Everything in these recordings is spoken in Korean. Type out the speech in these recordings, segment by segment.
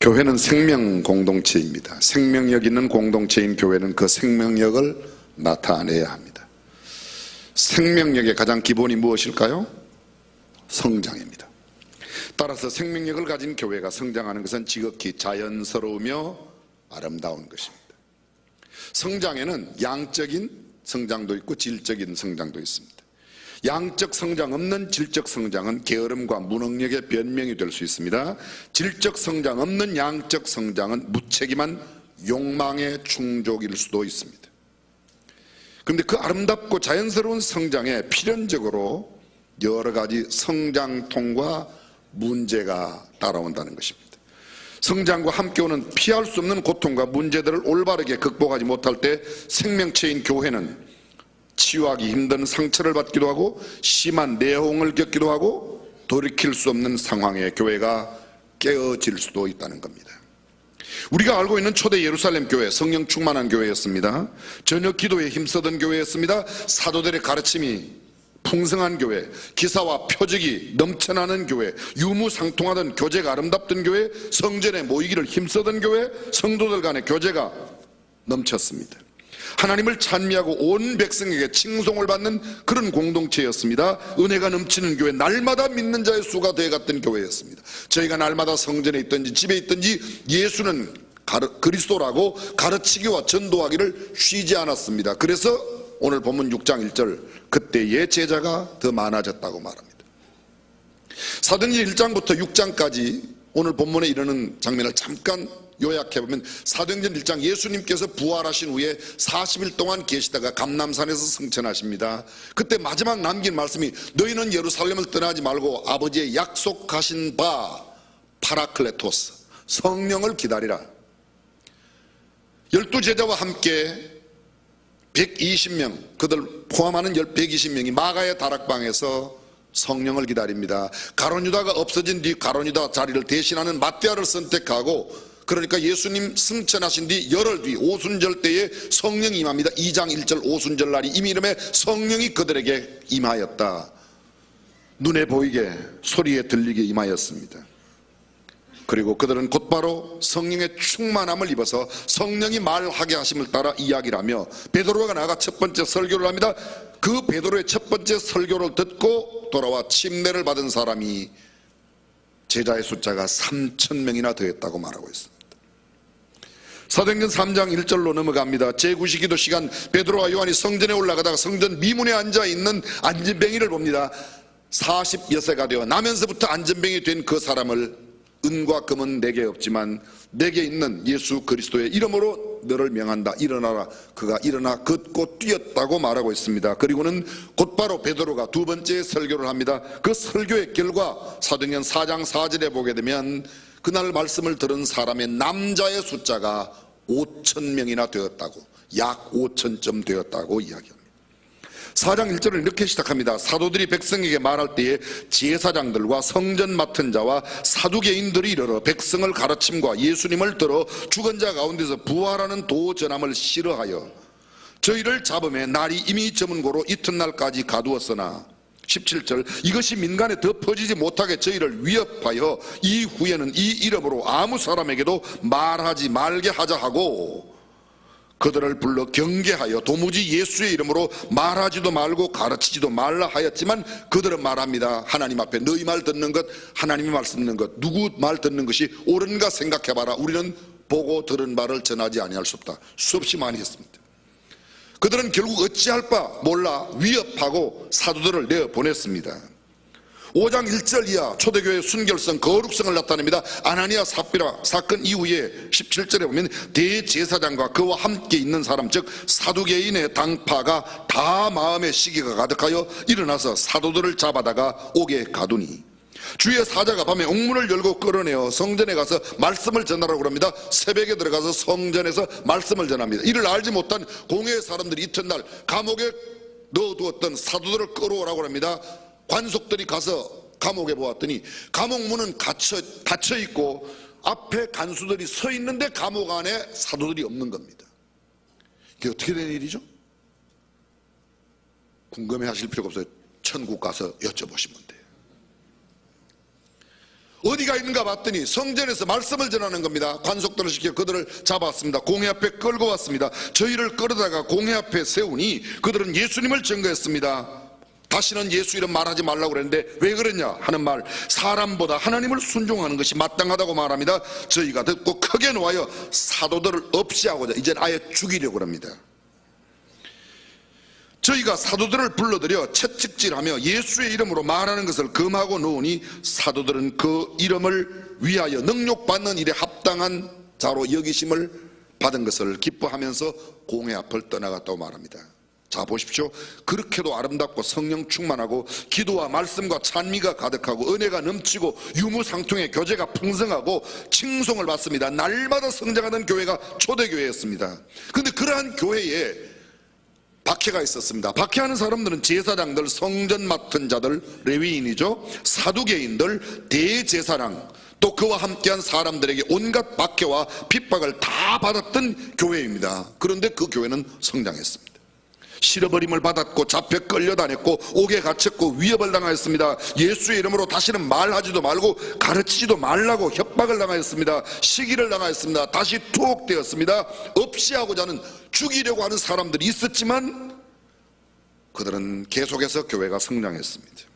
교회는 생명 공동체입니다. 생명력 있는 공동체인 교회는 그 생명력을 나타내야 합니다. 생명력의 가장 기본이 무엇일까요? 성장입니다. 따라서 생명력을 가진 교회가 성장하는 것은 지극히 자연스러우며 아름다운 것입니다. 성장에는 양적인 성장도 있고 질적인 성장도 있습니다. 양적 성장 없는 질적 성장은 게으름과 무능력의 변명이 될 수 있습니다. 질적 성장 없는 양적 성장은 무책임한 욕망의 충족일 수도 있습니다. 그런데 그 아름답고 자연스러운 성장에 필연적으로 여러 가지 성장통과 문제가 따라온다는 것입니다. 성장과 함께 오는 피할 수 없는 고통과 문제들을 올바르게 극복하지 못할 때 생명체인 교회는 치유하기 힘든 상처를 받기도 하고 심한 내홍을 겪기도 하고 돌이킬 수 없는 상황에 교회가 깨어질 수도 있다는 겁니다. 우리가 알고 있는 초대 예루살렘 교회, 성령 충만한 교회였습니다. 저녁 기도에 힘쓰던 교회였습니다. 사도들의 가르침이 풍성한 교회, 기사와 표적이 넘쳐나는 교회, 유무상통하던 교제가 아름답던 교회, 성전에 모이기를 힘쓰던 교회, 성도들 간의 교제가 넘쳤습니다. 하나님을 찬미하고 온 백성에게 칭송을 받는 그런 공동체였습니다. 은혜가 넘치는 교회, 날마다 믿는 자의 수가 되어갔던 교회였습니다. 저희가 날마다 성전에 있든지 집에 있든지 예수는 그리스도라고 가르치기와 전도하기를 쉬지 않았습니다. 그래서 오늘 본문 6장 1절, 그때의 제자가 더 많아졌다고 말합니다. 사도행전 1장부터 6장까지 오늘 본문에 이르는 장면을 잠깐 요약해보면, 사도행전 1장 예수님께서 부활하신 후에 40일 동안 계시다가 감람산에서 승천하십니다. 그때 마지막 남긴 말씀이, 너희는 예루살렘을 떠나지 말고 아버지의 약속하신 바 파라클레토스, 성령을 기다리라. 12제자와 함께 120명, 그들 포함하는 120명이 마가의 다락방에서 성령을 기다립니다. 가룟 유다가 없어진 뒤 가룟 유다 자리를 대신하는 마띠아를 선택하고, 그러니까 예수님 승천하신 뒤 열흘 뒤 오순절 때에 성령이 임합니다. 2장 1절 오순절 날이 이미 이름에 성령이 그들에게 임하였다. 눈에 보이게 소리에 들리게 임하였습니다. 그리고 그들은 곧바로 성령의 충만함을 입어서 성령이 말하게 하심을 따라 이야기를 하며 베드로가 나아가 첫 번째 설교를 합니다. 그 베드로의 첫 번째 설교를 듣고 돌아와 침례를 받은 사람이 제자의 숫자가 3,000명이나 되었다고 말하고 있습니다. 사도행전 3장 1절로 넘어갑니다. 제9시 기도 시간, 베드로와 요한이 성전에 올라가다가 성전 미문에 앉아있는 안전뱅이를 봅니다. 40여세가 되어 나면서부터 안전뱅이 된 그 사람을, 은과 금은 내게 없지만 내게 있는 예수 그리스도의 이름으로 너를 명한다, 일어나라. 그가 일어나 걷고 뛰었다고 말하고 있습니다. 그리고는 곧바로 베드로가 두 번째 설교를 합니다. 그 설교의 결과 사도행전 4장 4절에 보게 되면 그날 말씀을 들은 사람의 남자의 숫자가 5,000명이나 되었다고, 약 5,000점 되었다고 이야기합니다. 4장 1절을 이렇게 시작합니다. 사도들이 백성에게 말할 때에 제사장들과 성전 맡은 자와 사두개인들이 이르러 백성을 가르침과 예수님을 들어 죽은 자 가운데서 부활하는 도 전함을 싫어하여 저희를 잡음에 날이 이미 저문 고로 이튿날까지 가두었으나, 17절, 이것이 민간에 더 퍼지지 못하게 저희를 위협하여 이후에는 이 이름으로 아무 사람에게도 말하지 말게 하자 하고 그들을 불러 경계하여 도무지 예수의 이름으로 말하지도 말고 가르치지도 말라 하였지만, 그들은 말합니다. 하나님 앞에 너희 말 듣는 것, 하나님이 말씀 듣는 것, 누구 말 듣는 것이 옳은가 생각해봐라. 우리는 보고 들은 바를 전하지 아니할 수 없다. 수없이 많이 했습니다. 그들은 결국 어찌할 바 몰라 위협하고 사도들을 내어보냈습니다. 5장 1절 이하 초대교회의 순결성, 거룩성을 나타냅니다. 아나니아 삽비라 사건 이후에 17절에 보면 대제사장과 그와 함께 있는 사람, 즉 사두개인의 당파가 다 마음의 시기가 가득하여 일어나서 사도들을 잡아다가 옥에 가두니, 주의 사자가 밤에 옥문을 열고 끌어내어 성전에 가서 말씀을 전하라고 합니다. 새벽에 들어가서 성전에서 말씀을 전합니다. 이를 알지 못한 공회의 사람들이 이튿날 감옥에 넣어두었던 사도들을 끌어오라고 합니다. 관속들이 가서 감옥에 보았더니 감옥 문은 닫혀 있고 앞에 간수들이 서 있는데 감옥 안에 사도들이 없는 겁니다. 이게 어떻게 된 일이죠? 궁금해 하실 필요가 없어요. 천국 가서 여쭤보시면 돼요. 어디가 있는가 봤더니 성전에서 말씀을 전하는 겁니다. 관속들을 시켜 그들을 잡았습니다. 공회 앞에 끌고 왔습니다. 저희를 끌어다가 공회 앞에 세우니 그들은 예수님을 증거했습니다. 다시는 예수 이름 말하지 말라고 그랬는데 왜 그랬냐 하는 말, 사람보다 하나님을 순종하는 것이 마땅하다고 말합니다. 저희가 듣고 크게 놓아여 사도들을 없이하고자 이제 아예 죽이려고 합니다. 저희가 사도들을 불러들여 채찍질하며 예수의 이름으로 말하는 것을 금하고 놓으니 사도들은 그 이름을 위하여 능욕받는 일에 합당한 자로 여기심을 받은 것을 기뻐하면서 공회 앞을 떠나갔다고 말합니다. 자 보십시오. 그렇게도 아름답고 성령 충만하고 기도와 말씀과 찬미가 가득하고 은혜가 넘치고 유무상통의 교제가 풍성하고 칭송을 받습니다. 날마다 성장하던 교회가 초대교회였습니다. 그런데 그러한 교회에 박해가 있었습니다. 박해하는 사람들은 제사장들, 성전 맡은 자들, 레위인이죠. 사두개인들, 대제사장, 또 그와 함께한 사람들에게 온갖 박해와 핍박을 다 받았던 교회입니다. 그런데 그 교회는 성장했습니다. 실어버림을 받았고 잡혀 끌려다녔고 옥에 갇혔고 위협을 당하였습니다. 예수의 이름으로 다시는 말하지도 말고 가르치지도 말라고 협박을 당하였습니다. 시기를 당하였습니다. 다시 투옥되었습니다. 없이 하고자 하는, 죽이려고 하는 사람들이 있었지만 그들은 계속해서 교회가 성장했습니다.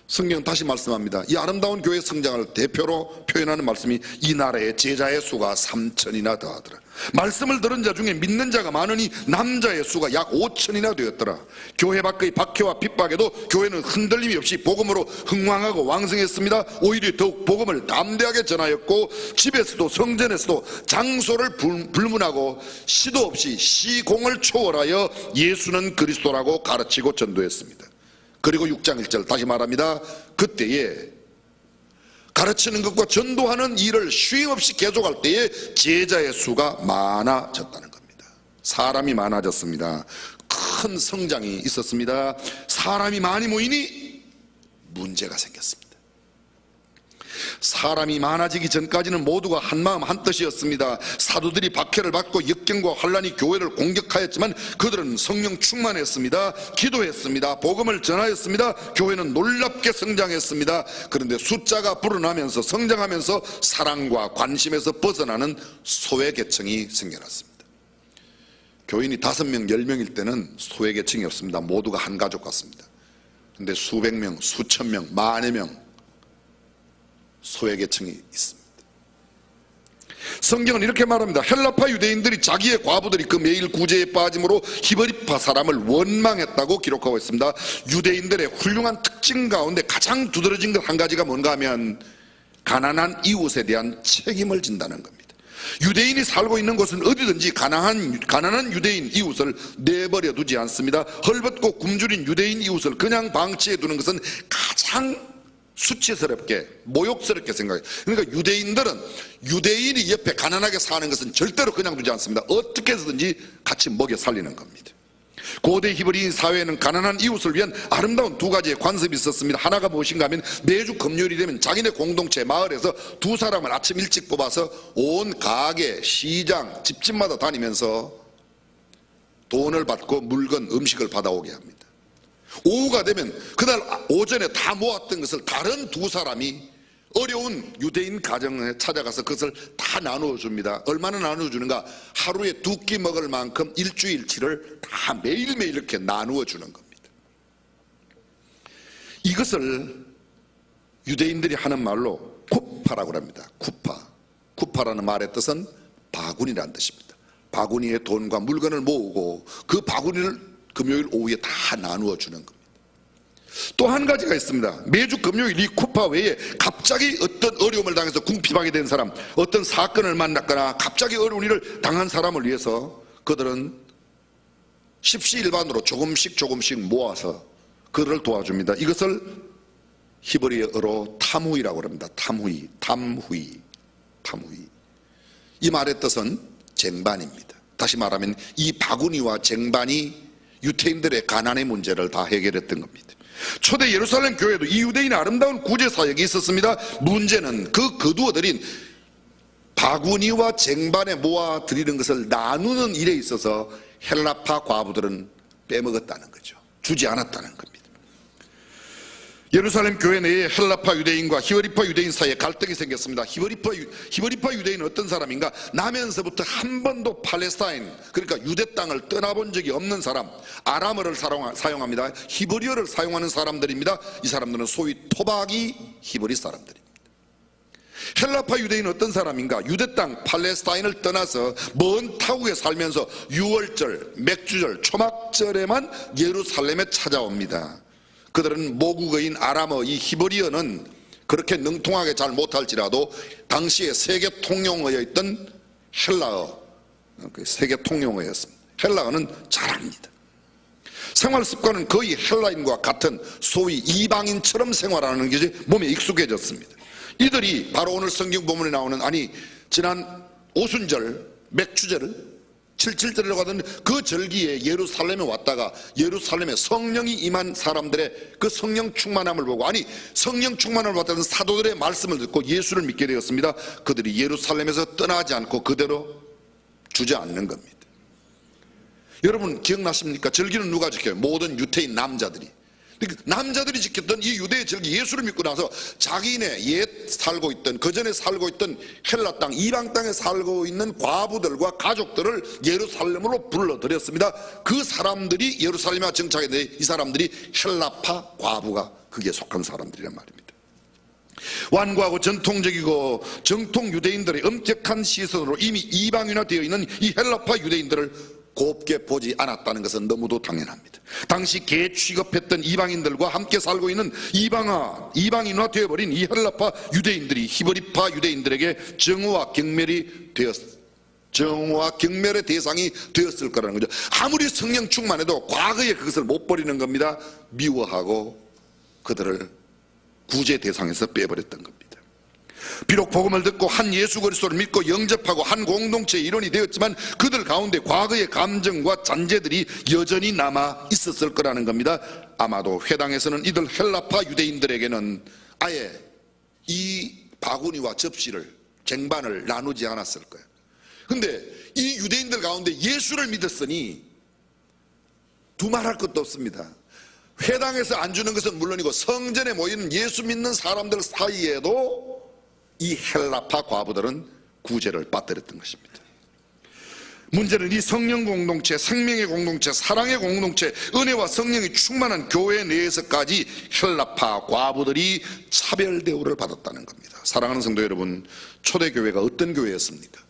성경은 다시 말씀합니다. 이 아름다운 교회 성장을 대표로 표현하는 말씀이 이 나라의 제자의 수가 3천이나 더하더라. 말씀을 들은 자 중에 믿는 자가 많으니 남자의 수가 약 5천이나 되었더라. 교회 밖의 박해와 핍박에도 교회는 흔들림이 없이 복음으로 흥왕하고 왕성했습니다. 오히려 더욱 복음을 담대하게 전하였고 집에서도 성전에서도 장소를 불문하고 시도 없이 시공을 초월하여 예수는 그리스도라고 가르치고 전도했습니다. 그리고 6장 1절 다시 말합니다. 그때에 가르치는 것과 전도하는 일을 쉼없이 계속할 때에 제자의 수가 많아졌다는 겁니다. 사람이 많아졌습니다. 큰 성장이 있었습니다. 사람이 많이 모이니 문제가 생겼습니다. 사람이 많아지기 전까지는 모두가 한마음 한뜻이었습니다. 사도들이 박해를 받고 역경과 환란이 교회를 공격하였지만 그들은 성령 충만했습니다. 기도했습니다. 복음을 전하였습니다. 교회는 놀랍게 성장했습니다. 그런데 숫자가 불어나면서 성장하면서 사랑과 관심에서 벗어나는 소외계층이 생겨났습니다. 교인이 5명, 10명일 때는 소외계층이 없습니다. 모두가 한 가족 같습니다. 그런데 수백 명, 수천 명, 만여 명 소외계층이 있습니다. 성경은 이렇게 말합니다. 헬라파 유대인들이 자기의 과부들이 그 매일 구제에 빠짐으로 히브리파 사람을 원망했다고 기록하고 있습니다. 유대인들의 훌륭한 특징 가운데 가장 두드러진 것 한 가지가 뭔가 하면 가난한 이웃에 대한 책임을 진다는 겁니다. 유대인이 살고 있는 곳은 어디든지 가난한 유대인 이웃을 내버려 두지 않습니다. 헐벗고 굶주린 유대인 이웃을 그냥 방치해 두는 것은 가장 수치스럽게 모욕스럽게 생각해요. 그러니까 유대인들은 유대인이 옆에 가난하게 사는 것은 절대로 그냥 두지 않습니다. 어떻게 해서든지 같이 먹여 살리는 겁니다. 고대 히브리인 사회에는 가난한 이웃을 위한 아름다운 2가지의 관습이 있었습니다. 하나가 무엇인가 하면 매주 금요일이 되면 자기네 공동체 마을에서 2사람을 아침 일찍 뽑아서 온 가게, 시장, 집집마다 다니면서 돈을 받고 물건, 음식을 받아오게 합니다. 오후가 되면 그날 오전에 다 모았던 것을 다른 2사람이 어려운 유대인 가정에 찾아가서 그것을 다 나누어 줍니다. 얼마나 나누어 주는가? 하루에 2끼 먹을 만큼 일주일치를 다 매일매일 이렇게 나누어 주는 겁니다. 이것을 유대인들이 하는 말로 쿠파라고 합니다. 쿠파라는 말의 뜻은 바구니라는 뜻입니다. 바구니에 돈과 물건을 모으고 그 바구니를 금요일 오후에 다 나누어 주는 겁니다. 또 한 가지가 있습니다. 매주 금요일 이 쿠파 외에 갑자기 어떤 어려움을 당해서 궁핍하게 된 사람, 어떤 사건을 만났거나 갑자기 어려운 일을 당한 사람을 위해서 그들은 십시일반으로 조금씩 모아서 그들을 도와줍니다. 이것을 히브리어로 탐후이라고 합니다. 탐후이. 이 말의 뜻은 쟁반입니다. 다시 말하면 이 바구니와 쟁반이 유대인들의 가난의 문제를 다 해결했던 겁니다. 초대 예루살렘 교회도 이 유대인의 아름다운 구제 사역이 있었습니다. 문제는 그 거두어들인 바구니와 쟁반에 모아 드리는 것을 나누는 일에 있어서 헬라파 과부들은 빼먹었다는 거죠. 주지 않았다는 겁니다. 예루살렘 교회 내에 헬라파 유대인과 히브리파 유대인 사이에 갈등이 생겼습니다. 히브리파 유대인은 어떤 사람인가? 나면서부터 한 번도 팔레스타인, 그러니까 유대 땅을 떠나본 적이 없는 사람, 아람어를 사용합니다. 히브리어를 사용하는 사람들입니다. 이 사람들은 소위 토박이 히브리 사람들입니다. 헬라파 유대인은 어떤 사람인가? 유대 땅 팔레스타인을 떠나서 먼 타국에 살면서 유월절, 맥주절, 초막절에만 예루살렘에 찾아옵니다. 그들은 모국어인 아람어, 이 히브리어는 그렇게 능통하게 잘 못할지라도 당시에 세계 통용어였던 헬라어, 세계 통용어였습니다. 헬라어는 잘합니다. 생활 습관은 거의 헬라인과 같은 소위 이방인처럼 생활하는 것이 몸에 익숙해졌습니다. 이들이 바로 오늘 성경 본문에 나오는, 지난 오순절, 맥주절을 77절이라고 하던 그 절기에 예루살렘에 왔다가 예루살렘에 성령이 임한 사람들의 그 성령 충만함을 보고, 성령 충만함을 받았던 사도들의 말씀을 듣고 예수를 믿게 되었습니다. 그들이 예루살렘에서 떠나지 않고 그대로 주저앉는 겁니다. 여러분 기억나십니까? 절기는 누가 지켜요? 모든 유태인 남자들이. 남자들이 지켰던 이 유대의 절기, 예수를 믿고 나서 자기네 옛 살고 있던, 그전에 살고 있던 헬라 땅, 이방 땅에 살고 있는 과부들과 가족들을 예루살렘으로 불러들였습니다. 그 사람들이 예루살렘에 정착했는데 이 사람들이 헬라파 과부가 거기에 속한 사람들이란 말입니다. 완고하고 전통적이고 정통 유대인들의 엄격한 시선으로 이미 이방인화되어 있는 이 헬라파 유대인들을 곱게 보지 않았다는 것은 너무도 당연합니다. 당시 개 취급했던 이방인들과 함께 살고 있는 이방인화 되어버린 이 헬라파 유대인들이 히브리파 유대인들에게 정오와 경멸의 대상이 되었을 거라는 거죠. 아무리 성령 충만해도 과거에 그것을 못 버리는 겁니다. 미워하고 그들을 구제 대상에서 빼버렸던 겁니다. 비록 복음을 듣고 한 예수 그리스도를 믿고 영접하고 한 공동체의 일원이 되었지만 그들 가운데 과거의 감정과 잔재들이 여전히 남아 있었을 거라는 겁니다. 아마도 회당에서는 이들 헬라파 유대인들에게는 아예 이 바구니와 접시를, 쟁반을 나누지 않았을 거예요. 근데 이 유대인들 가운데 예수를 믿었으니 두말할 것도 없습니다. 회당에서 안 주는 것은 물론이고 성전에 모이는 예수 믿는 사람들 사이에도 이 헬라파 과부들은 구제를 빠뜨렸던 것입니다. 문제는 이 성령 공동체, 생명의 공동체, 사랑의 공동체, 은혜와 성령이 충만한 교회 내에서까지 헬라파 과부들이 차별 대우를 받았다는 겁니다. 사랑하는 성도 여러분, 초대교회가 어떤 교회였습니까?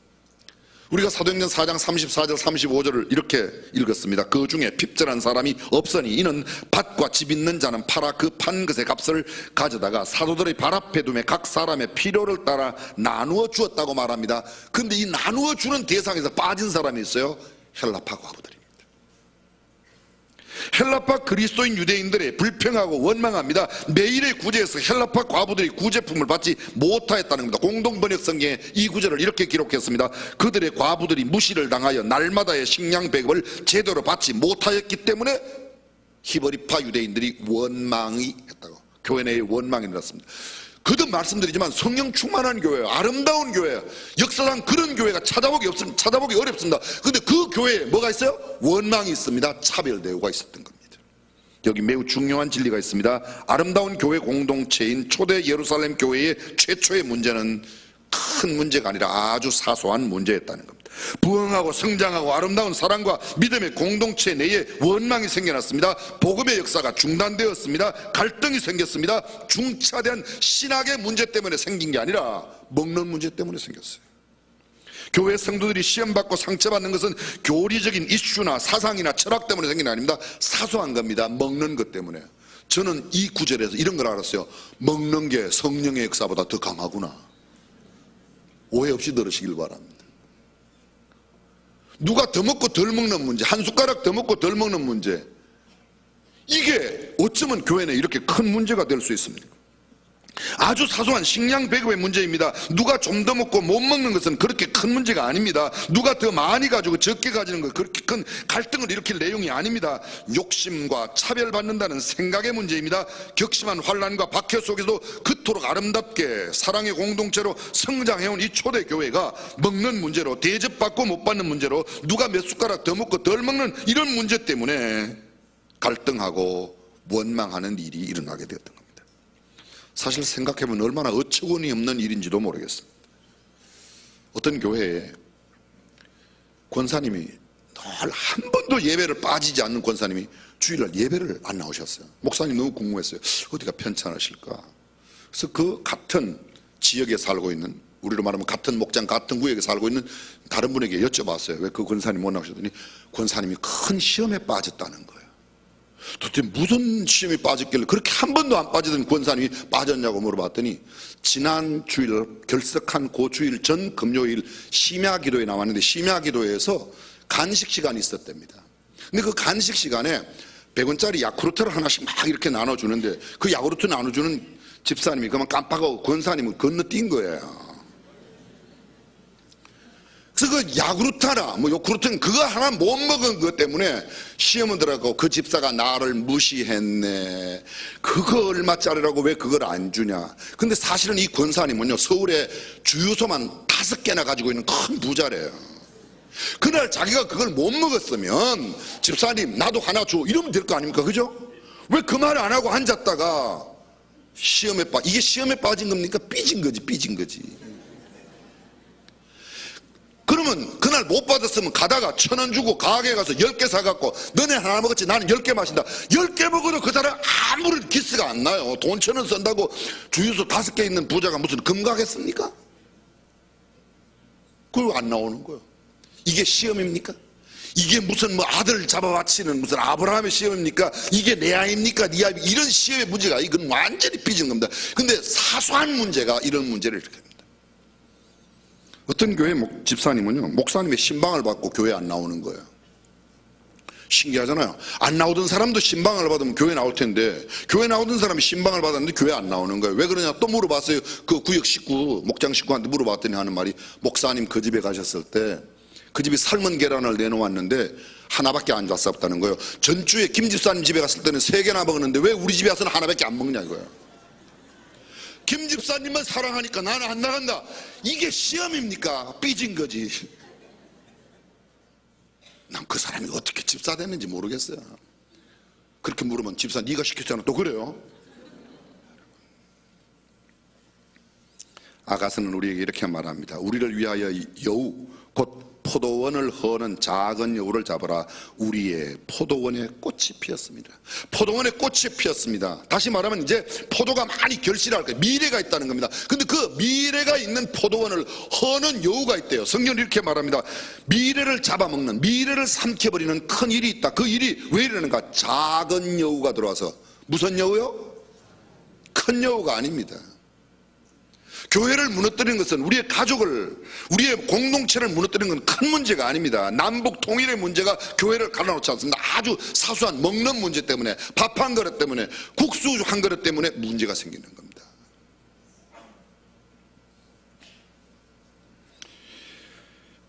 우리가 사도행전 4장 34절 35절을 이렇게 읽었습니다. 그 중에 핍절한 사람이 없으니 이는 밭과 집 있는 자는 팔아 그 판 것의 값을 가져다가 사도들의 발 앞에 두매 각 사람의 필요를 따라 나누어 주었다고 말합니다. 그런데 이 나누어 주는 대상에서 빠진 사람이 있어요. 헬라파 과부들입니다. 헬라파 그리스도인 유대인들의 불평하고 원망합니다. 매일의 구제에서 헬라파 과부들이 구제품을 받지 못하였다는 겁니다. 공동번역 성경에 이 구절을 이렇게 기록했습니다. 그들의 과부들이 무시를 당하여 날마다의 식량 배급을 제대로 받지 못하였기 때문에 히브리파 유대인들이 원망이 했다고, 교회 내에 원망이 일어났습니다. 거듭 말씀드리지만 성령 충만한 교회예요. 아름다운 교회예요. 역사상 그런 교회가 찾아보기 어렵습니다. 그런데 그 교회에 뭐가 있어요? 원망이 있습니다. 차별 대우가 있었던 겁니다. 여기 매우 중요한 진리가 있습니다. 아름다운 교회 공동체인 초대 예루살렘 교회의 최초의 문제는 큰 문제가 아니라 아주 사소한 문제였다는 겁니다. 부흥하고 성장하고 아름다운 사랑과 믿음의 공동체 내에 원망이 생겨났습니다. 복음의 역사가 중단되었습니다. 갈등이 생겼습니다. 중차대한 신학의 문제 때문에 생긴 게 아니라 먹는 문제 때문에 생겼어요. 교회 성도들이 시험받고 상처받는 것은 교리적인 이슈나 사상이나 철학 때문에 생긴 게 아닙니다. 사소한 겁니다. 먹는 것 때문에. 저는 이 구절에서 이런 걸 알았어요. 먹는 게 성령의 역사보다 더 강하구나. 오해 없이 들으시길 바랍니다. 누가 더 먹고 덜 먹는 문제, 한 숟가락 더 먹고 덜 먹는 문제, 이게 어쩌면 교회 내에 이렇게 큰 문제가 될 수 있습니까? 아주 사소한 식량 배급의 문제입니다. 누가 좀 더 먹고 못 먹는 것은 그렇게 큰 문제가 아닙니다. 누가 더 많이 가지고 적게 가지는 것, 그렇게 큰 갈등을 일으킬 내용이 아닙니다. 욕심과 차별받는다는 생각의 문제입니다. 격심한 환난과 박해 속에서도 그토록 아름답게 사랑의 공동체로 성장해온 이 초대교회가 먹는 문제로, 대접받고 못 받는 문제로, 누가 몇 숟가락 더 먹고 덜 먹는 이런 문제 때문에 갈등하고 원망하는 일이 일어나게 되었던 겁니다. 사실 생각해보면 얼마나 어처구니 없는 일인지도 모르겠습니다. 어떤 교회에 권사님이 늘 한 번도 예배를 빠지지 않는 권사님이 주일날 예배를 안 나오셨어요. 목사님 너무 궁금했어요. 어디가 편찮으실까? 그래서 그 같은 지역에 살고 있는, 우리로 말하면 같은 목장 같은 구역에 살고 있는 다른 분에게 여쭤봤어요. 왜 그 권사님 못 나오셨더니 권사님이 큰 시험에 빠졌다는 거예요. 도대체 무슨 시험에 빠졌길래 그렇게 한 번도 안 빠지던 권사님이 빠졌냐고 물어봤더니 지난 주일 결석한 그 주일 전 금요일 심야 기도에 나왔는데 심야 기도에서 간식 시간이 있었답니다. 근데 그 간식 시간에 100원짜리 야쿠르트를 하나씩 막 이렇게 나눠주는데 그 야쿠르트 나눠주는 집사님이 그만 깜빡하고 권사님을 건너뛴 거예요. 그래서 그 야구르트나 뭐 요구르트는 그거 하나 못 먹은 것 때문에 시험을 들어가고 그 집사가 나를 무시했네. 그거 얼마짜리라고 왜 그걸 안 주냐. 근데 사실은 이 권사님은요 서울에 주유소만 5개나 가지고 있는 큰 부자래요. 그날 자기가 그걸 못 먹었으면 집사님 나도 하나 줘 이러면 될 거 아닙니까? 그죠? 왜 그 말을 안 하고 앉았다가 이게 시험에 빠진 겁니까? 삐진 거지. 그러면 그날 못 받았으면 가다가 1,000원 주고 가게에 가서 10개 사갖고 너네 하나 먹었지 나는 10개 마신다. 10개 먹어도 그 사람 아무런 기스가 안 나요. 돈 1,000원 쓴다고 주유소 5개 있는 부자가 무슨 금가겠습니까? 그리고 안 나오는 거예요. 이게 시험입니까? 이게 무슨 뭐 아들 잡아바치는 무슨 아브라함의 시험입니까? 이게 내 아입니까? 네 아이 이런 시험의 문제가 이건 완전히 삐진 겁니다. 근데 사소한 문제가 이런 문제를 일으킵니다. 어떤 교회 집사님은요 목사님의 신방을 받고 교회 안 나오는 거예요. 신기하잖아요. 안 나오던 사람도 신방을 받으면 교회 나올 텐데 교회 나오던 사람이 신방을 받았는데 교회 안 나오는 거예요. 왜 그러냐 또 물어봤어요. 그 구역 식구 목장 식구한테 물어봤더니 하는 말이 목사님 그 집에 가셨을 때 그 집이 삶은 계란을 내놓았는데 하나밖에 안 줬었다는 거예요. 전주에 김 집사님 집에 갔을 때는 3개나 먹었는데 왜 우리 집에 와서는 하나밖에 안 먹냐 이거예요. 김 집사님만 사랑하니까 나는 안 나간다. 이게 시험입니까? 삐진 거지. 난 그 사람이 어떻게 집사 됐는지 모르겠어요. 그렇게 물으면 집사 네가 시켰잖아. 또 그래요. 아가서는 우리에게 이렇게 말합니다. 우리를 위하여 여우 곧 포도원을 허는 작은 여우를 잡아라. 우리의 포도원에 꽃이 피었습니다. 포도원에 꽃이 피었습니다. 다시 말하면 이제 포도가 많이 결실할 거예요. 미래가 있다는 겁니다. 근데 그 미래가 있는 포도원을 허는 여우가 있대요. 성경은 이렇게 말합니다. 미래를 잡아먹는, 미래를 삼켜버리는 큰 일이 있다. 그 일이 왜 이러는가? 작은 여우가 들어와서. 무슨 여우요? 큰 여우가 아닙니다. 교회를 무너뜨리는 것은 우리의 가족을, 우리의 공동체를 무너뜨리는 건 큰 문제가 아닙니다. 남북 통일의 문제가 교회를 갈라놓지 않습니다. 아주 사소한 먹는 문제 때문에, 밥 한 그릇 때문에, 국수 한 그릇 때문에 문제가 생기는 겁니다.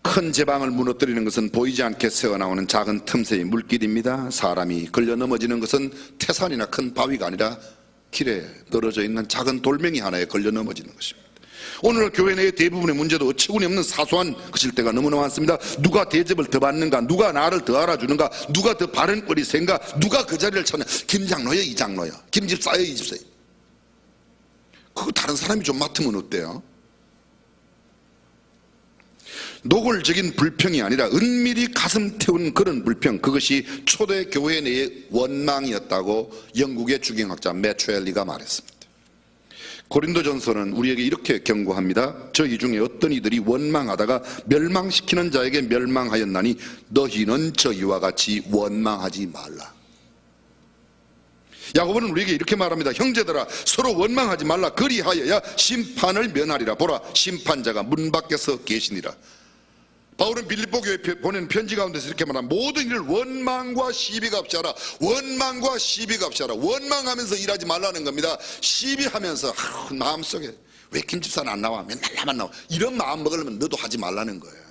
큰 제방을 무너뜨리는 것은 보이지 않게 새어나오는 작은 틈새의 물길입니다. 사람이 걸려 넘어지는 것은 태산이나 큰 바위가 아니라 길에 떨어져 있는 작은 돌멩이 하나에 걸려 넘어지는 것입니다. 오늘 교회 내의 대부분의 문제도 어처구니 없는 사소한 것일 때가 너무나 많습니다. 누가 대접을 더 받는가, 누가 나를 더 알아주는가, 누가 더 바른 꼴이 센가, 누가 그 자리를 찾냐. 김 장로요, 이 장로요, 김 집사요, 이 집사요. 그거 다른 사람이 좀 맡으면 어때요? 노골적인 불평이 아니라 은밀히 가슴 태운 그런 불평, 그것이 초대 교회 내의 원망이었다고 영국의 주경학자 매추엘리가 말했습니다. 고린도전서는 우리에게 이렇게 경고합니다. 저희 중에 어떤 이들이 원망하다가 멸망시키는 자에게 멸망하였나니 너희는 저희와 같이 원망하지 말라. 야고보는 우리에게 이렇게 말합니다. 형제들아 서로 원망하지 말라. 그리하여야 심판을 면하리라. 보라 심판자가 문 밖에서 계시니라. 바울은 빌립보 교회에 보낸 편지 가운데서 이렇게 말합니다. 모든 일을 원망과 시비가 없이 하라. 원망과 시비가 없이 하라. 원망하면서 일하지 말라는 겁니다. 시비하면서 마음속에 왜 김집사는 안 나와? 맨날 나만 나와. 이런 마음 먹으려면 너도 하지 말라는 거예요.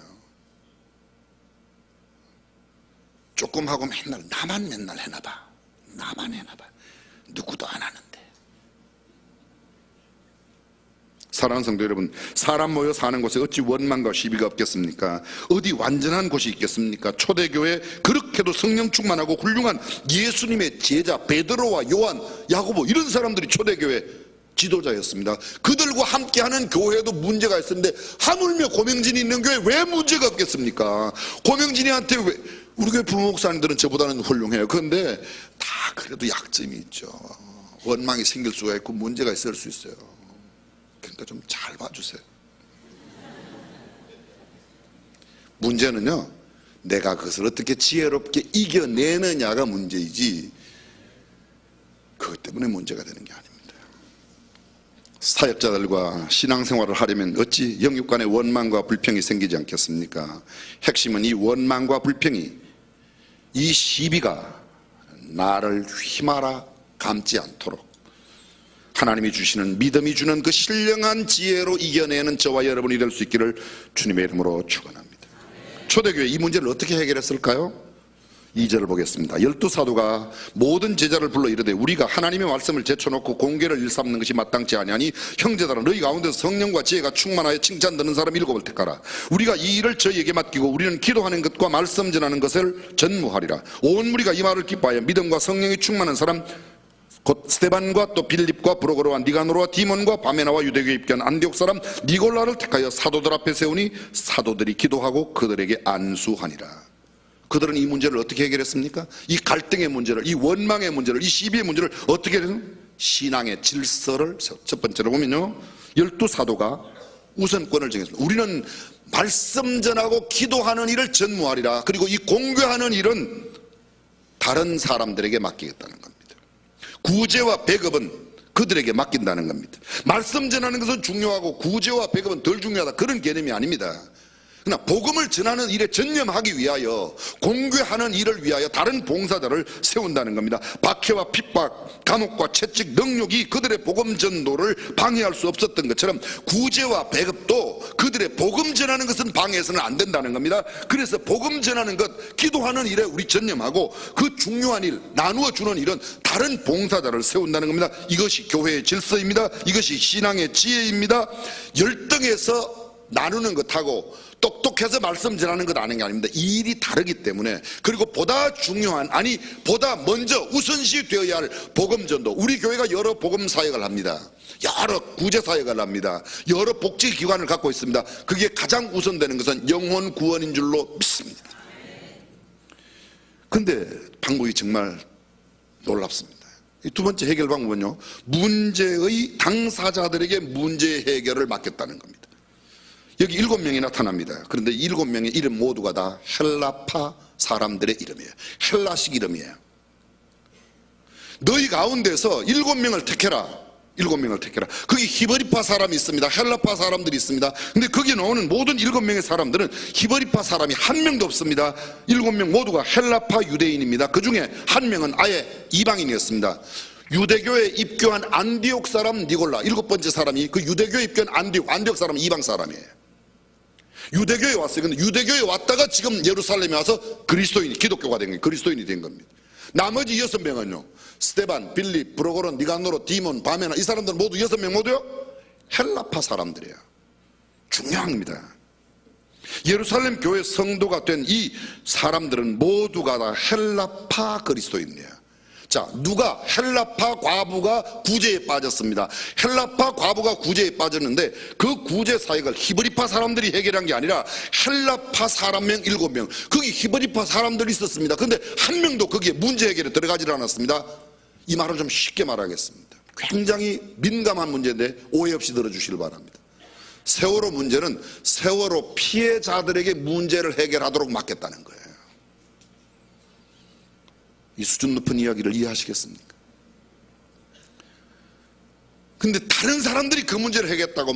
조금 하고 나만 맨날 해놔봐. 나만 해놔봐. 누구도 안 하는데. 사랑하는 성도 여러분, 사람 모여 사는 곳에 어찌 원망과 시비가 없겠습니까? 어디 완전한 곳이 있겠습니까? 초대교회 그렇게도 성령 충만하고 훌륭한 예수님의 제자 베드로와 요한, 야고보 이런 사람들이 초대교회 지도자였습니다. 그들과 함께하는 교회도 문제가 있었는데 하물며 고명진이 있는 교회 왜 문제가 없겠습니까? 고명진이한테 왜, 우리 교회 부목사님들은 저보다는 훌륭해요. 그런데 다 그래도 약점이 있죠. 원망이 생길 수가 있고 문제가 있을 수 있어요. 그러니까 좀 잘 봐주세요. 문제는요, 내가 그것을 어떻게 지혜롭게 이겨내느냐가 문제이지 그것 때문에 문제가 되는 게 아닙니다. 사역자들과 신앙생활을 하려면 어찌 영육 간의 원망과 불평이 생기지 않겠습니까? 핵심은 이 원망과 불평이, 이 시비가 나를 휘말아 감지 않도록 하나님이 주시는, 믿음이 주는 그 신령한 지혜로 이겨내는 저와 여러분이 될 수 있기를 주님의 이름으로 축원합니다. 초대교회 이 문제를 어떻게 해결했을까요? 2절을 보겠습니다. 12사도가 모든 제자를 불러 이르되 우리가 하나님의 말씀을 제쳐놓고 공개를 일삼는 것이 마땅치 아니하니 형제들아 너희 가운데서 성령과 지혜가 충만하여 칭찬 듣는 사람 7을 택하라. 우리가 이 일을 저희에게 맡기고 우리는 기도하는 것과 말씀 전하는 것을 전무하리라. 온 무리가 이 말을 기뻐하여 믿음과 성령이 충만한 사람 곧 스데반과 또 빌립과 브로거로와 니가노로와 디몬과 바메나와 유대교에 입견 안디옥 사람 니골라를 택하여 사도들 앞에 세우니 사도들이 기도하고 그들에게 안수하니라. 그들은 이 문제를 어떻게 해결했습니까? 이 갈등의 문제를, 이 원망의 문제를, 이 시비의 문제를 어떻게 해결했습니까? 신앙의 질서를 첫 번째로 보면요, 12사도가 우선권을 정했습니다. 우리는 말씀 전하고 기도하는 일을 전무하리라. 그리고 이 공교하는 일은 다른 사람들에게 맡기겠다는 겁니다. 구제와 배급은 그들에게 맡긴다는 겁니다. 말씀 전하는 것은 중요하고 구제와 배급은 덜 중요하다, 그런 개념이 아닙니다. 그러나 복음을 전하는 일에 전념하기 위하여, 공개하는 일을 위하여 다른 봉사자를 세운다는 겁니다. 박해와 핍박, 감옥과 채찍, 능욕이 그들의 복음 전도를 방해할 수 없었던 것처럼 구제와 배급도 그들의 복음 전하는 것은 방해해서는 안 된다는 겁니다. 그래서 복음 전하는 것, 기도하는 일에 우리 전념하고 그 중요한 일, 나누어 주는 일은 다른 봉사자를 세운다는 겁니다. 이것이 교회의 질서입니다. 이것이 신앙의 지혜입니다. 열등해서 나누는 것하고 똑똑해서 말씀 전하는 것 아는 게 아닙니다. 이 일이 다르기 때문에, 그리고 보다 중요한, 아니 보다 먼저 우선시 되어야 할 복음 전도, 우리 교회가 여러 복음 사역을 합니다. 여러 구제 사역을 합니다. 여러 복지 기관을 갖고 있습니다. 그게 가장 우선되는 것은 영혼 구원인 줄로 믿습니다. 근데 방법이 정말 놀랍습니다. 두 번째 해결 방법은요, 문제의 당사자들에게 문제 해결을 맡겼다는 겁니다. 여기 7명이 나타납니다. 그런데 7명의 이름 모두가 다 헬라파 사람들의 이름이에요. 헬라식 이름이에요. 너희 가운데서 7명을 택해라. 7명을 택해라. 거기 히브리파 사람이 있습니다. 헬라파 사람들이 있습니다. 근데 거기 나오는 모든 7명의 사람들은 히브리파 사람이 한 명도 없습니다. 7명 모두가 헬라파 유대인입니다. 그 중에 한 명은 아예 이방인이었습니다. 유대교에 입교한 안디옥 사람 니골라, 7번째 사람이 그 유대교에 입교한 안디옥 사람은 이방 사람이에요. 유대교에 왔어요. 근데 유대교에 왔다가 지금 예루살렘에 와서 그리스도인이, 기독교가 된 거예요. 그리스도인이 된 겁니다. 나머지 6명은요, 스데반, 빌립, 브로고론, 니가노로, 디몬, 바메나, 이 사람들 모두 6명 모두요 헬라파 사람들이에요. 중요한 겁니다. 예루살렘 교회 성도가 된 이 사람들은 모두가 다 헬라파 그리스도인이에요. 자, 누가? 헬라파 과부가 구제에 빠졌습니다. 헬라파 과부가 구제에 빠졌는데 그 구제 사역을 히브리파 사람들이 해결한 게 아니라 헬라파 사람명 7명, 거기 히브리파 사람들이 있었습니다. 근데 한 명도 거기에 문제 해결에 들어가지 않았습니다. 이 말을 좀 쉽게 말하겠습니다. 굉장히 민감한 문제인데 오해 없이 들어주시길 바랍니다. 세월호 문제는 세월호 피해자들에게 문제를 해결하도록 맡겼다는 거예요. 이 수준 높은 이야기를 이해하시겠습니까? 근데 다른 사람들이 그 문제를 해결했다고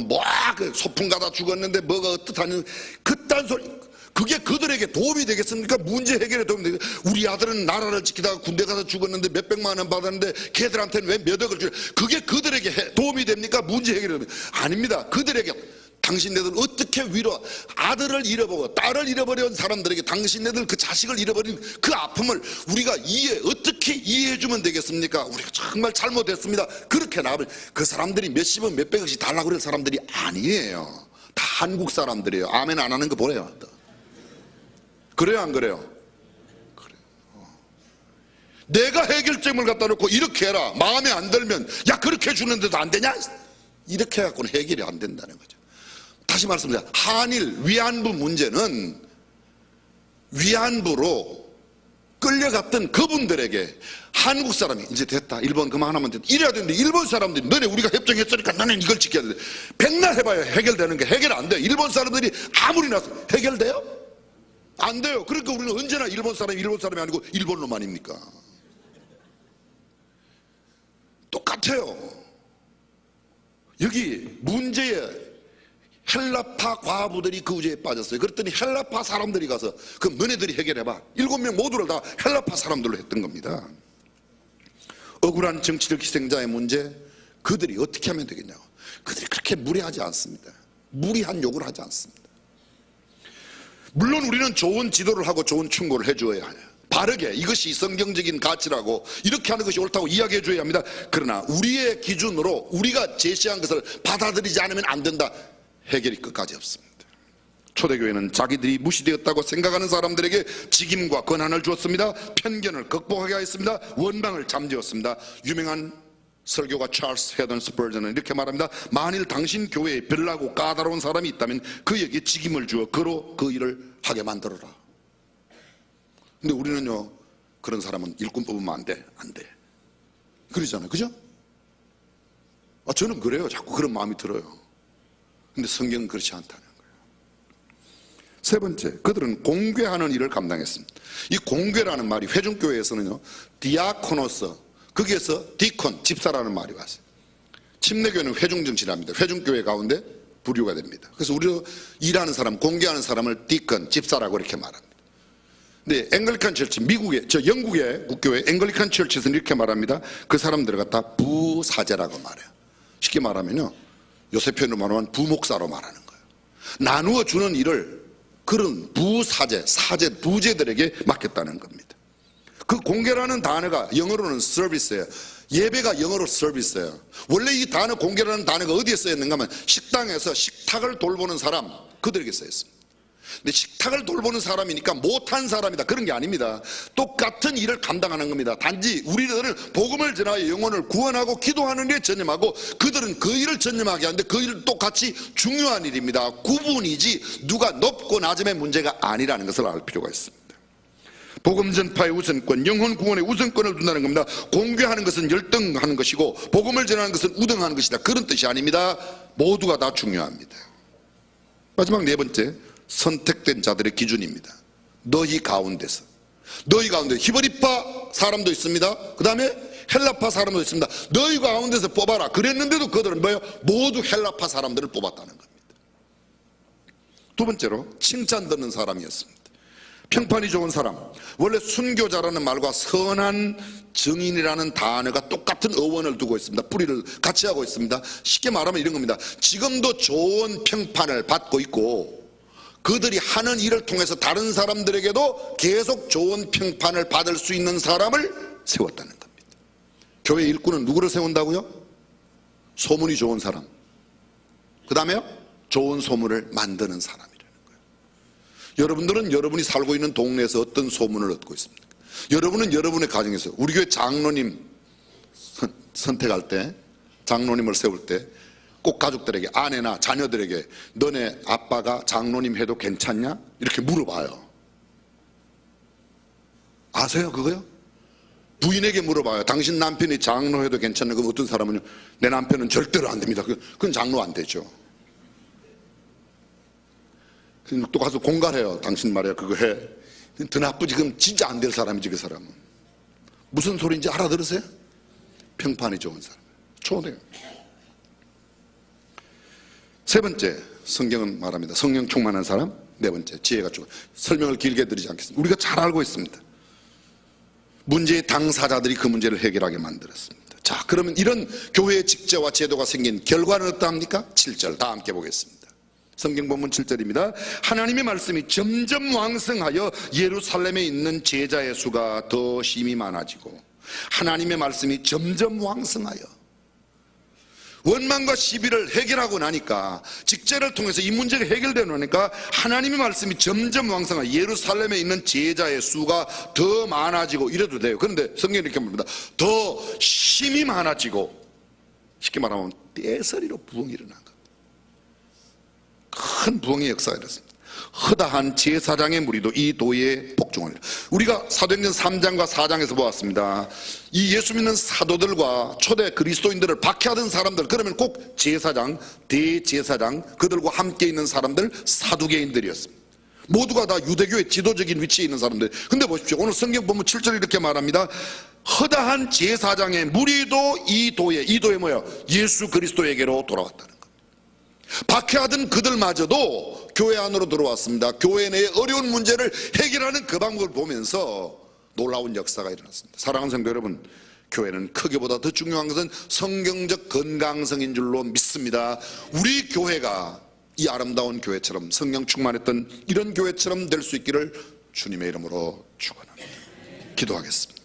소풍 가다 죽었는데 뭐가 어떻다는 그딴 소리, 그게 그들에게 도움이 되겠습니까? 문제 해결에 도움이 되겠습니까? 우리 아들은 나라를 지키다가 군대 가서 죽었는데 몇백만 원 받았는데 걔들한테는 왜 몇 억을 줘? 그게 그들에게 도움이 됩니까? 문제 해결에 됩니까? 아닙니다. 그들에게, 당신네들 어떻게 아들을 잃어보고 딸을 잃어버린 사람들에게 당신네들 그 자식을 잃어버린 그 아픔을 우리가 어떻게 이해해주면 되겠습니까? 우리가 정말 잘못했습니다. 그렇게 나오면 그 사람들이 몇십억 몇백억씩 달라고 그런 사람들이 아니에요. 다 한국 사람들이에요. 아멘 안 하는 거 보래요. 그래요 안 그래요? 그래요. 내가 해결점을 갖다 놓고 이렇게 해라, 마음에 안 들면 야 그렇게 해주는데도 안 되냐, 이렇게 해갖고는 해결이 안 된다는 거죠. 다시 말씀드립니다. 한일 위안부 문제는 위안부로 끌려갔던 그분들에게 한국 사람이 이제 됐다, 일본 그만하면 됐다 이래야 되는데, 일본 사람들이 너네 우리가 협정했으니까 너네 이걸 지켜야 돼, 백날 해봐야 해결되는 게 해결 안 돼. 일본 사람들이 아무리 나서 해결돼요? 안 돼요. 그러니까 우리는 언제나 일본 사람이 아니고 일본 놈 아닙니까? 똑같아요. 여기 문제에 헬라파 과부들이 그 우제에 빠졌어요. 그랬더니 헬라파 사람들이 가서 그럼 너네들이 해결해봐, 7명 모두를 다 헬라파 사람들로 했던 겁니다. 억울한 정치적 희생자의 문제, 그들이 어떻게 하면 되겠냐고. 그들이 그렇게 무리하지 않습니다. 무리한 요구를 하지 않습니다. 물론 우리는 좋은 지도를 하고 좋은 충고를 해줘야 해요. 바르게 이것이 성경적인 가치라고 이렇게 하는 것이 옳다고 이야기해 줘야 합니다. 그러나 우리의 기준으로 우리가 제시한 것을 받아들이지 않으면 안 된다, 해결이 끝까지 없습니다. 초대교회는 자기들이 무시되었다고 생각하는 사람들에게 직임과 권한을 주었습니다. 편견을 극복하게 하였습니다. 원망을 잠재웠습니다. 유명한 설교가 찰스 헤던 스퍼전은 이렇게 말합니다. 만일 당신 교회에 별나고 까다로운 사람이 있다면 그에게 직임을 주어 그로 그 일을 하게 만들어라. 근데 우리는요, 그런 사람은 일꾼 뽑으면 안 돼 그러잖아요. 그죠? 저는 그래요. 자꾸 그런 마음이 들어요. 근데 성경은 그렇지 않다는 거예요. 세 번째, 그들은 공궤하는 일을 감당했습니다. 이 공궤라는 말이 회중교회에서는요, 디아코노스, 거기에서 디콘, 집사라는 말이 왔어요. 침례교회는 회중정치랍니다. 회중교회 가운데 부류가 됩니다. 그래서 우리도 일하는 사람, 공개하는 사람을 디콘, 집사라고 이렇게 말합니다. 근데 앵글리칸 철치, 미국의, 영국의 국교회 앵글리칸 철치에서는 이렇게 말합니다. 그 사람들을 갖다 부사제라고 말해요. 쉽게 말하면요, 요새 표현으로 말하면 부목사로 말하는 거예요. 나누어 주는 일을 그런 부사제, 사제, 부제들에게 맡겼다는 겁니다. 그 공개라는 단어가 영어로는 서비스예요. 예배가 영어로 서비스예요. 원래 이 단어 공개라는 단어가 어디에 쓰였는가 하면 식당에서 식탁을 돌보는 사람, 그들에게 쓰였습니다. 근데 식탁을 돌보는 사람이니까 못한 사람이다, 그런 게 아닙니다. 똑같은 일을 감당하는 겁니다. 단지 우리들은 복음을 전하여 영혼을 구원하고 기도하는 일에 전념하고 그들은 그 일을 전념하게 하는데 그 일은 똑같이 중요한 일입니다. 구분이지 누가 높고 낮음의 문제가 아니라는 것을 알 필요가 있습니다. 복음 전파의 우선권, 영혼 구원의 우선권을 둔다는 겁니다. 공개하는 것은 열등하는 것이고 복음을 전하는 것은 우등하는 것이다, 그런 뜻이 아닙니다. 모두가 다 중요합니다. 마지막 네 번째, 선택된 자들의 기준입니다. 너희 가운데서 히브리파 사람도 있습니다. 그 다음에 헬라파 사람도 있습니다. 너희 가운데서 뽑아라 그랬는데도 그들은 뭐예요? 모두 헬라파 사람들을 뽑았다는 겁니다. 두 번째로, 칭찬 듣는 사람이었습니다. 평판이 좋은 사람, 원래 순교자라는 말과 선한 증인이라는 단어가 똑같은 어원을 두고 있습니다. 뿌리를 같이 하고 있습니다. 쉽게 말하면 이런 겁니다. 지금도 좋은 평판을 받고 있고 그들이 하는 일을 통해서 다른 사람들에게도 계속 좋은 평판을 받을 수 있는 사람을 세웠다는 겁니다. 교회 일꾼은 누구를 세운다고요? 소문이 좋은 사람, 그 다음에요, 좋은 소문을 만드는 사람이라는 거예요. 여러분들은 여러분이 살고 있는 동네에서 어떤 소문을 얻고 있습니까? 여러분은 여러분의 가정에서, 우리 교회 장로님 선택할 때, 장로님을 세울 때 꼭 가족들에게, 아내나 자녀들에게 너네 아빠가 장로님 해도 괜찮냐? 이렇게 물어봐요. 아세요 그거요? 부인에게 물어봐요. 당신 남편이 장로 해도 괜찮냐? 그럼 어떤 사람은요, 내 남편은 절대로 안 됩니다. 그건 장로 안 되죠. 또 가서 공갈해요. 당신 말이야 그거 해. 더 나쁘지. 그럼 진짜 안 될 사람이지. 그 사람은 무슨 소리인지 알아들으세요? 평판이 좋은 사람, 초대요. 세 번째, 성경은 말합니다. 성령 충만한 사람. 네 번째, 지혜가 충만. 설명을 길게 드리지 않겠습니다. 우리가 잘 알고 있습니다. 문제의 당사자들이 그 문제를 해결하게 만들었습니다. 자, 그러면 이런 교회의 직제와 제도가 생긴 결과는 어떠합니까? 7절 다 함께 보겠습니다. 성경 본문 7절입니다. 하나님의 말씀이 점점 왕성하여 예루살렘에 있는 제자의 수가 더 심히 많아지고, 하나님의 말씀이 점점 왕성하여, 원망과 시비를 해결하고 나니까, 직제를 통해서 이 문제가 해결되고 나니까 하나님의 말씀이 점점 왕성하고 예루살렘에 있는 제자의 수가 더 많아지고 이래도 돼요. 그런데 성경이 이렇게 말합니다. 더 힘이 많아지고, 쉽게 말하면 떼서리로 부흥이 일어난 겁니다. 큰 부흥의 역사가 일어났습니다. 허다한 제사장의 무리도 이 도에 복종하니라. 우리가 사도행전 3장과 4장에서 보았습니다. 이 예수 믿는 사도들과 초대 그리스도인들을 박해하던 사람들, 그러면 꼭 제사장, 대제사장, 그들과 함께 있는 사람들, 사두개인들이었습니다. 모두가 다 유대교의 지도적인 위치에 있는 사람들. 근데 보십시오, 오늘 성경 보면 7절 이렇게 말합니다. 허다한 제사장의 무리도 이 도에 뭐예요? 예수 그리스도에게로 돌아왔다는 것. 박해하던 그들마저도 교회 안으로 들어왔습니다. 교회 내의 어려운 문제를 해결하는 그 방법을 보면서 놀라운 역사가 일어났습니다. 사랑하는 성도 여러분, 교회는 크기보다 더 중요한 것은 성경적 건강성인 줄로 믿습니다. 우리 교회가 이 아름다운 교회처럼, 성령 충만했던 이런 교회처럼 될 수 있기를 주님의 이름으로 축원합니다. 기도하겠습니다.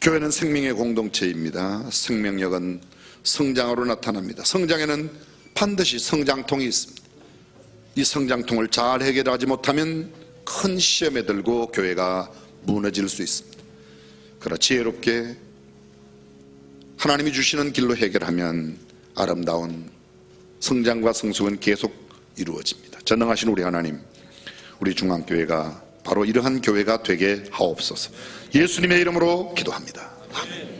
교회는 생명의 공동체입니다. 생명력은 성장으로 나타납니다. 성장에는 반드시 성장통이 있습니다. 이 성장통을 잘 해결하지 못하면 큰 시험에 들고 교회가 무너질 수 있습니다. 그러나 지혜롭게 하나님이 주시는 길로 해결하면 아름다운 성장과 성숙은 계속 이루어집니다. 전능하신 우리 하나님, 우리 중앙교회가 바로 이러한 교회가 되게 하옵소서. 예수님의 이름으로 기도합니다. 아멘.